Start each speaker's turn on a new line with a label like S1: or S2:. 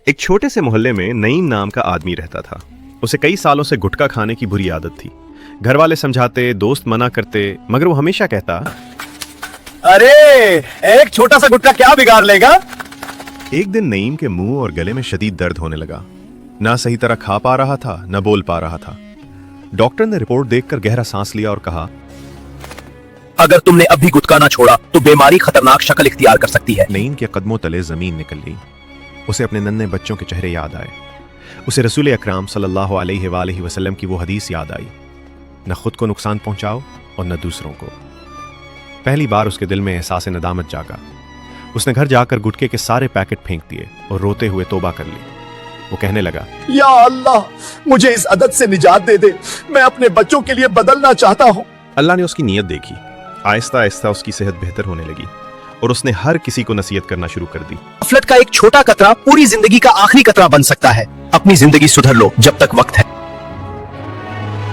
S1: ایک چھوٹے سے محلے میں نعیم نام کا آدمی رہتا تھا۔ اسے کئی سالوں سے گٹکا کھانے کی بری عادت تھی۔ گھر والے سمجھاتے، دوست منع کرتے، مگر وہ ہمیشہ کہتا،
S2: ارے ایک چھوٹا سا گٹکا کیا بگاڑ لے گا۔
S1: ایک دن نعیم کے منہ اور گلے میں شدید درد ہونے لگا۔ نہ صحیح طرح کھا پا رہا تھا، نہ بول پا رہا تھا۔ ڈاکٹر نے رپورٹ دیکھ کر گہرا سانس لیا اور کہا،
S2: اگر تم نے اب بھی گٹکا نہ چھوڑا تو بیماری خطرناک شکل اختیار کر سکتی ہے۔
S1: نعیم کے قدموں تلے زمین نکل گئی۔ اسے اپنے ننھے بچوں کے چہرے یاد آئے۔ اسے رسول اکرام صلی اللہ علیہ وآلہ وسلم کی وہ حدیث یاد آئی، نہ خود کو نقصان پہنچاؤ اور نہ دوسروں کو۔ پہلی بار اس کے دل میں احساس ندامت جاگا۔ اس نے گھر جا کر گٹکے کے سارے پیکٹ پھینک دیے اور روتے ہوئے توبہ کر لی۔ وہ کہنے لگا،
S2: یا اللہ مجھے اس عادت سے نجات دے دے، میں اپنے بچوں کے لیے بدلنا چاہتا ہوں۔
S1: اللہ نے اس کی نیت دیکھی۔ آہستہ آہستہ اس کی صحت بہتر ہونے لگی اور اس نے ہر کسی کو نصیحت کرنا شروع کر دی۔
S2: غفلت کا ایک چھوٹا قطرہ پوری زندگی کا آخری قطرہ بن سکتا ہے۔ اپنی زندگی سدھر لو جب تک وقت ہے۔